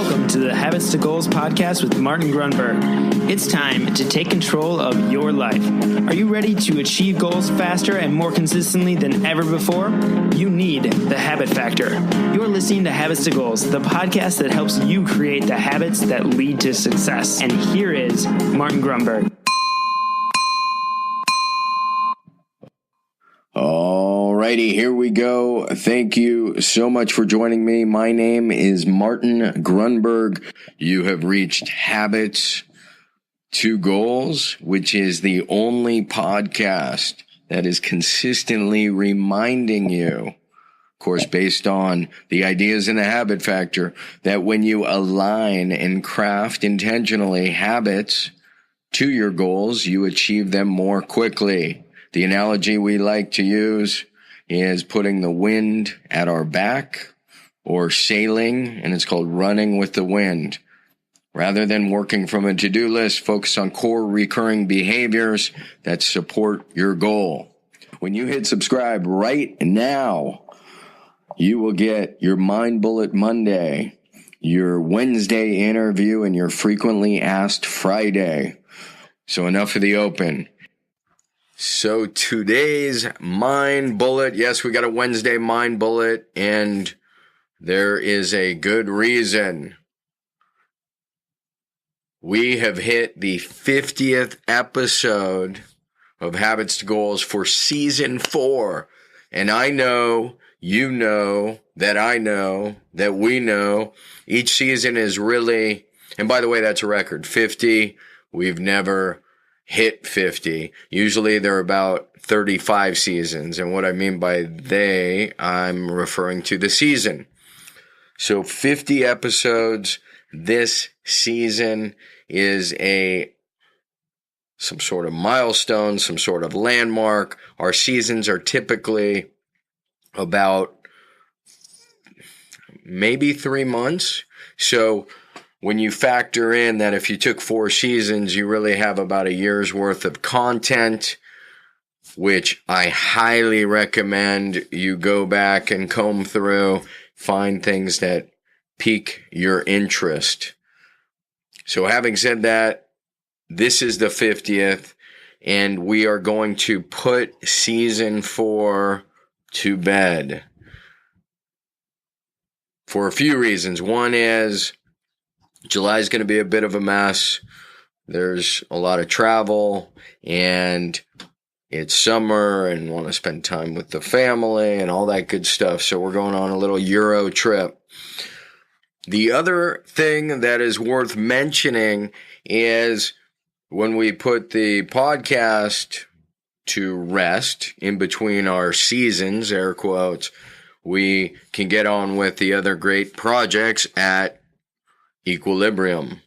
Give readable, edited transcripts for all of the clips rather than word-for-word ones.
Welcome to the Habits to Goals podcast with Martin Grunberg. It's time to take control of your life. Are you ready to achieve goals faster and more consistently than ever before? You need the habit factor. You're listening to Habits to Goals, the podcast that helps you create the habits that lead to success. And here is Martin Grunberg. Alrighty, here we go. Thank you so much for joining me. My name is Martin Grunberg. You have reached Habits to Goals, which is the only podcast that is consistently reminding you, of course, based on the ideas in the habit factor, that when you align and craft intentionally habits to your goals, you achieve them more quickly. The analogy we like to use is putting the wind at our back or sailing, and it's called running with the wind. Rather than working from a to-do list, focus on core recurring behaviors that support your goal. When you hit subscribe right now, you will get your Mind Bullet Monday, your Wednesday interview, and your Frequently Asked Friday. So enough of the open. So today's Mind Bullet, yes, we got a Wednesday Mind Bullet, and there is a good reason. We have hit the 50th episode of Habits to Goals for Season 4. And I know, you know, that I know, that we know, each season is really, and by the way, that's a record, 50. We've never hit 50. Usually they're about 35 seasons. And what I mean by I'm referring to the season. So 50 episodes this season is some sort of milestone, some sort of landmark. Our seasons are typically about maybe 3 months. So when you factor in that if you took 4 seasons, you really have about a year's worth of content, which I highly recommend you go back and comb through, find things that pique your interest. So having said that, this is the 50th, and we are going to put season 4 to bed for a few reasons. One is July is going to be a bit of a mess. There's a lot of travel, and it's summer, and want to spend time with the family and all that good stuff. So we're going on a little Euro trip. The other thing that is worth mentioning is when we put the podcast to rest in between our seasons, air quotes, we can get on with the other great projects at Equilibrium.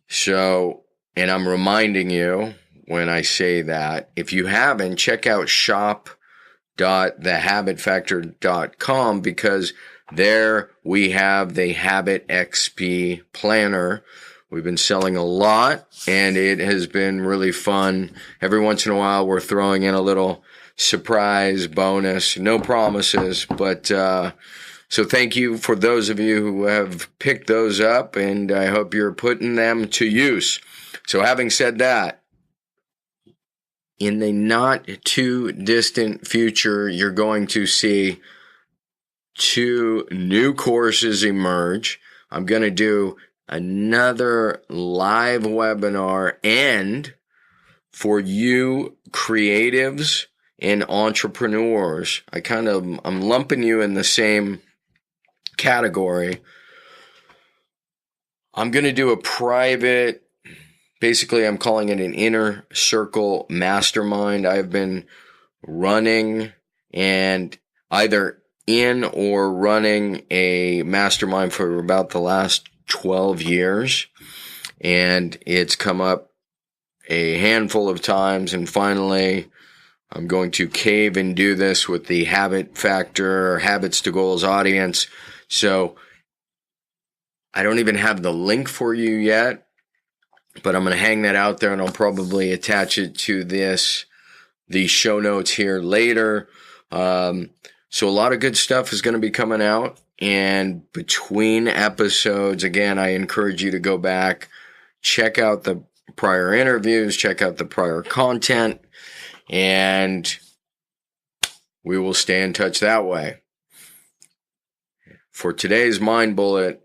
So, and I'm reminding you when I say that, if you haven't, check out shop.thehabitfactor.com, because there we have the Habit XP Planner. We've been selling a lot, and it has been really fun. Every once in a while, we're throwing in a little surprise bonus. No promises, but so thank you for those of you who have picked those up, and I hope you're putting them to use. So having said that, in the not too distant future, you're going to see 2 new courses emerge. I'm going to do another live webinar, and for you creatives and entrepreneurs, I'm lumping you in the same category. I'm going to do a private, basically I'm calling it an inner circle mastermind. I've been running and either in or running a mastermind for about the last 12 years, and it's come up a handful of times, and finally I'm going to cave and do this with the Habit Factor, Habits to Goals audience. So I don't even have the link for you yet, but I'm going to hang that out there, and I'll probably attach it to the show notes here later. So a lot of good stuff is going to be coming out, and between episodes. Again, I encourage you to go back, check out the prior interviews, check out the prior content, and we will stay in touch that way. For today's mind bullet,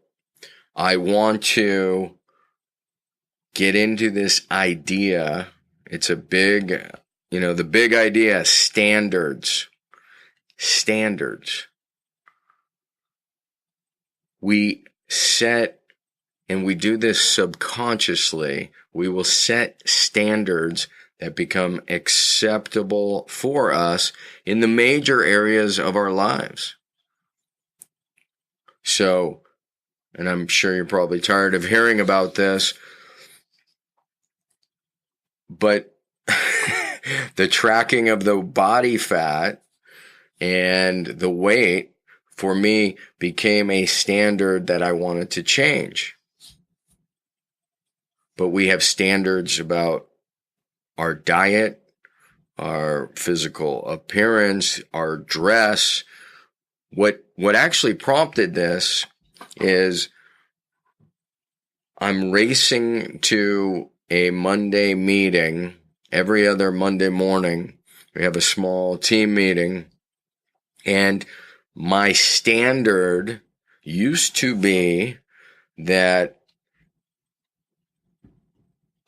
I want to get into this idea. It's a big, the big idea, standards. Standards. We set, and we do this subconsciously, we will set standards that become acceptable for us in the major areas of our lives. So, and I'm sure you're probably tired of hearing about this, but the tracking of the body fat and the weight for me became a standard that I wanted to change. But we have standards about our diet, our physical appearance, our dress. What actually prompted this is I'm racing to a Monday meeting. Every other Monday morning, we have a small team meeting, and my standard used to be that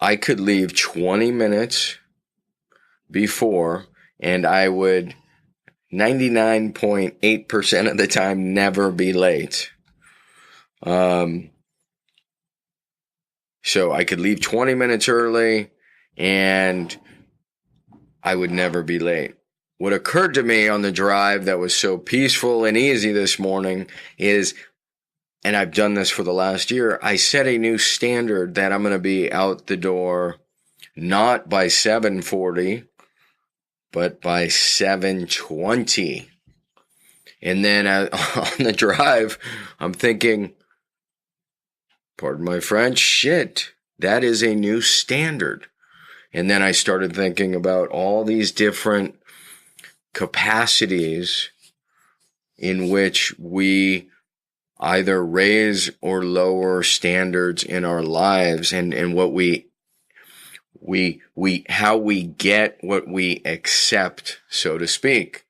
I could leave 20 minutes before, and I would 99.8% of the time never be late. So I could leave 20 minutes early and I would never be late. What occurred to me on the drive that was so peaceful and easy this morning is, and I've done this for the last year, I set a new standard that I'm going to be out the door not by 7:40, but by 7:20. And then on the drive, I'm thinking, pardon my French, shit, that is a new standard. And then I started thinking about all these different capacities in which we either raise or lower standards in our lives, and what how we get what we accept, so to speak.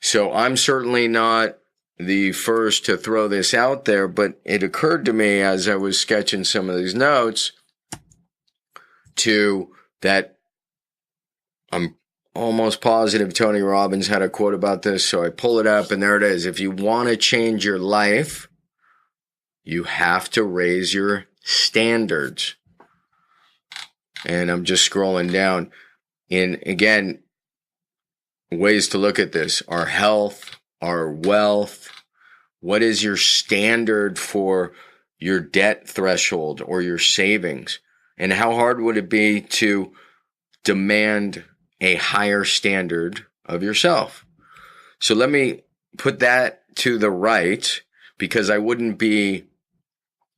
So I'm certainly not the first to throw this out there, but it occurred to me as I was sketching some of these notes that I'm almost positive Tony Robbins had a quote about this, so I pull it up, and there it is. If you want to change your life, you have to raise your standards. And I'm just scrolling down. And again, ways to look at this: our health, our wealth. What is your standard for your debt threshold or your savings? And how hard would it be to demand a higher standard of yourself? So let me put that to the right, because I wouldn't be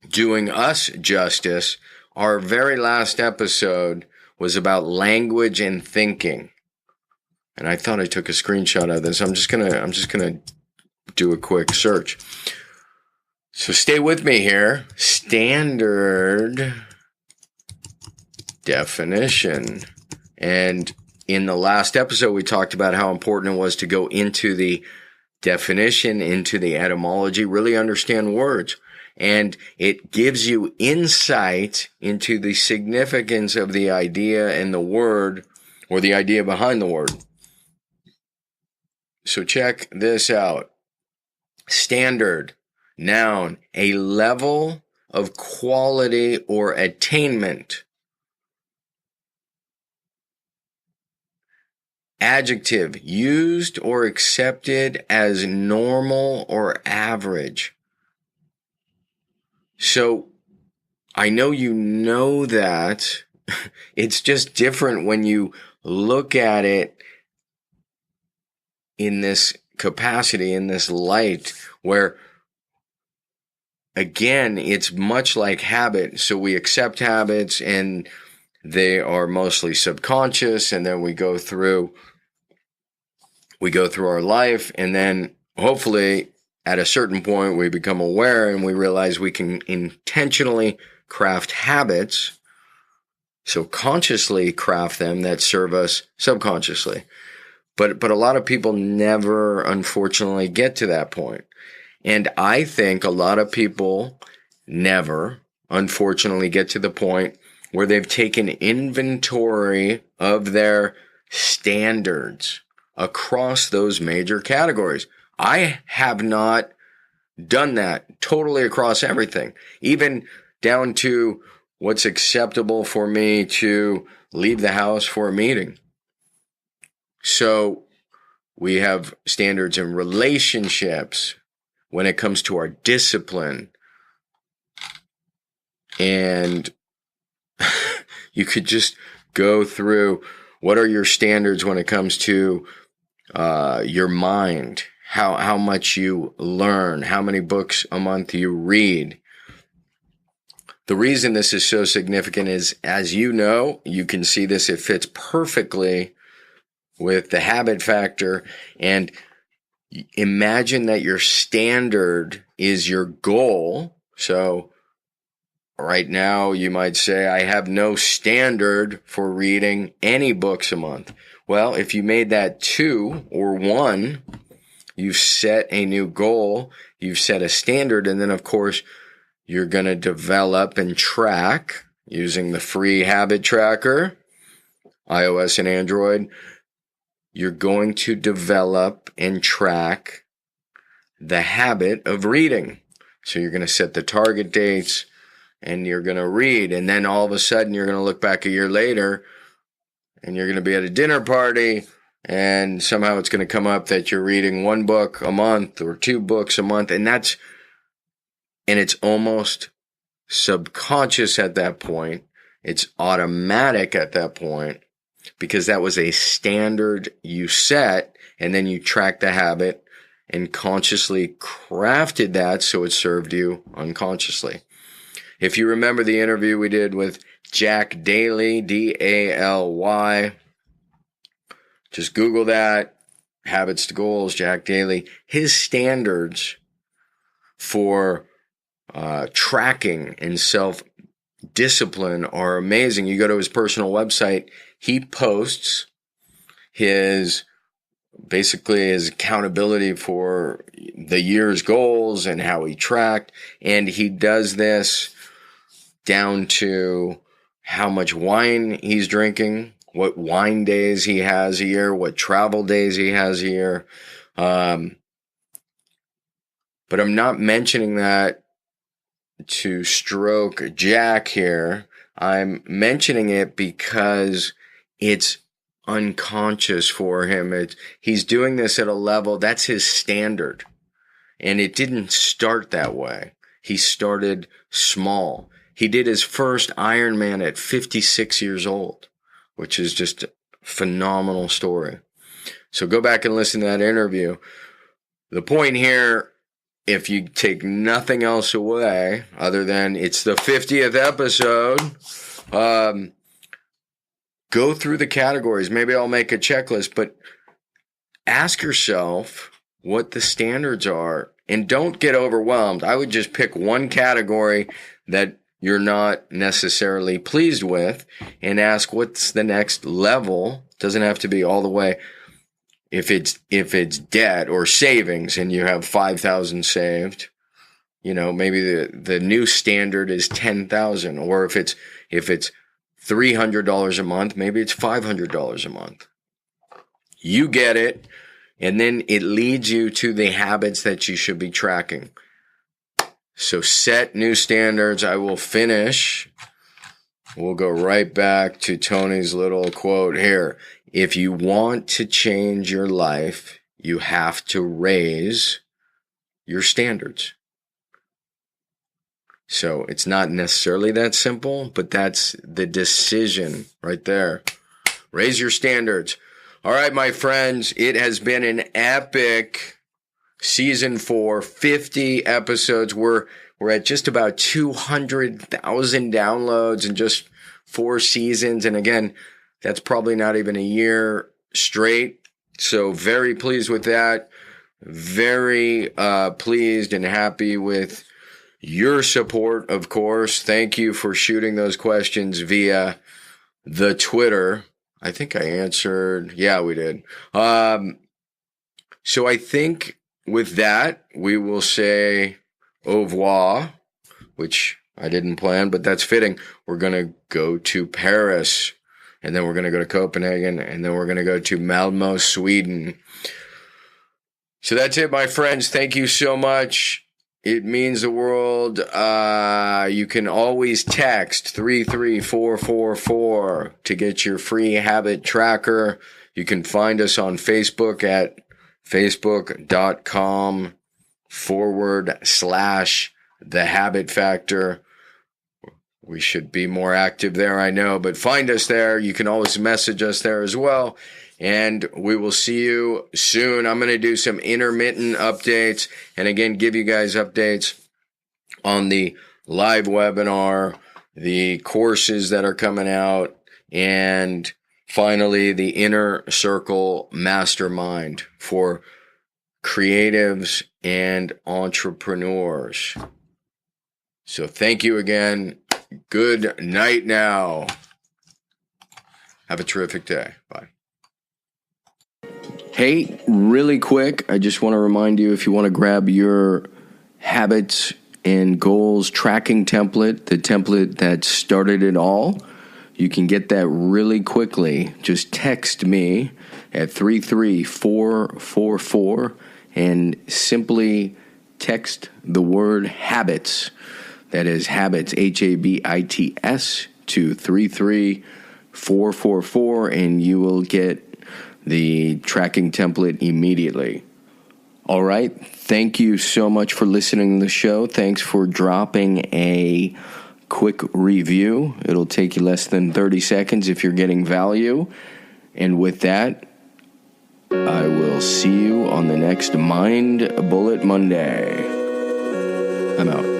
doing us justice. Our very last episode was about language and thinking. And I thought I took a screenshot of this. I'm just gonna do a quick search. So stay with me here. Standard definition. And in the last episode, we talked about how important it was to go into the definition, into the etymology, really understand words. And it gives you insight into the significance of the idea and the word, or the idea behind the word. So check this out. Standard, noun, a level of quality or attainment. Adjective, used or accepted as normal or average. So I know you know that. It's just different when you look at it in this capacity, in this light, where, again, it's much like habit. So we accept habits, and they are mostly subconscious, and then we go through our life, and then hopefully at a certain point, we become aware and we realize we can intentionally craft habits, so consciously craft them that serve us subconsciously. But a lot of people never, unfortunately, get to that point. And I think a lot of people never, unfortunately, get to the point where they've taken inventory of their standards across those major categories. I have not done that totally across everything, even down to what's acceptable for me to leave the house for a meeting. So we have standards in relationships when it comes to our discipline. And you could just go through, what are your standards when it comes to your mind, how much you learn, how many books a month you read. The reason this is so significant is, as you know, you can see this, it fits perfectly with the habit factor. And imagine that your standard is your goal. So right now you might say, I have no standard for reading any books a month. Well, if you made that 2 or 1, you've set a new goal, you've set a standard, and then of course you're going to develop and track using the free habit tracker, iOS and Android. You're going to develop and track the habit of reading. So you're going to set the target dates and you're going to read. And then all of a sudden you're going to look back a year later and you're going to be at a dinner party and somehow it's going to come up that you're reading 1 book a month or 2 books a month. And it's almost subconscious at that point. It's automatic at that point, because that was a standard you set, and then you tracked the habit and consciously crafted that so it served you unconsciously. If you remember the interview we did with Jack Daly, Daly, just Google that, Habits to Goals, Jack Daly. His standards for tracking and self-discipline are amazing. You go to his personal website, he posts basically his accountability for the year's goals and how he tracked. And he does this down to how much wine he's drinking, what wine days he has a year, what travel days he has a year. But I'm not mentioning that to stroke Jack here. I'm mentioning it because it's unconscious for him. He's doing this at a level, that's his standard. And it didn't start that way. He started small. He did his first Ironman at 56 years old, which is just a phenomenal story. So go back and listen to that interview. The point here, if you take nothing else away other than it's the 50th episode, go through the categories. Maybe I'll make a checklist, but ask yourself what the standards are and don't get overwhelmed. I would just pick one category that you're not necessarily pleased with and ask what's the next level. Doesn't have to be all the way. If it's debt or savings and you have 5,000 saved, maybe the new standard is 10,000. Or if it's $300 a month, maybe it's $500 a month. You get it. And then it leads you to the habits that you should be tracking. So set new standards. I will finish. We'll go right back to Tony's little quote here. If you want to change your life, you have to raise your standards. So it's not necessarily that simple, but that's the decision right there. Raise your standards. All right, my friends, it has been an epic season 4, 50 episodes. We're at just about 200,000 downloads in just 4 seasons. And again, that's probably not even a year straight. So very pleased with that. very pleased and happy with your support, of course. Thank you for shooting those questions via the Twitter. I think I answered. Yeah, we did. So I think with that, we will say au revoir, which I didn't plan, but that's fitting. We're going to go to Paris, and then we're going to go to Copenhagen, and then we're going to go to Malmö, Sweden. So that's it, my friends. Thank you so much. It means the world. You can always text 33444 to get your free habit tracker. You can find us on Facebook at facebook.com/The Habit Factor. We should be more active there, I know, but find us there. You can always message us there as well. And we will see you soon. I'm going to do some intermittent updates and again, give you guys updates on the live webinar, the courses that are coming out, and finally the Inner Circle Mastermind for creatives and entrepreneurs. So thank you again. Good night now. Have a terrific day. Bye. Hey, really quick, I just want to remind you, if you want to grab your habits and goals tracking template, the template that started it all, you can get that really quickly. Just text me at 33444 and simply text the word habits. That is habits, HABITS, to 33444, and you will get the tracking template immediately. All right. Thank you so much for listening to the show. Thanks for dropping a quick review. It'll take you less than 30 seconds if you're getting value. And with that, I will see you on the next Mind Bullet Monday. I'm out.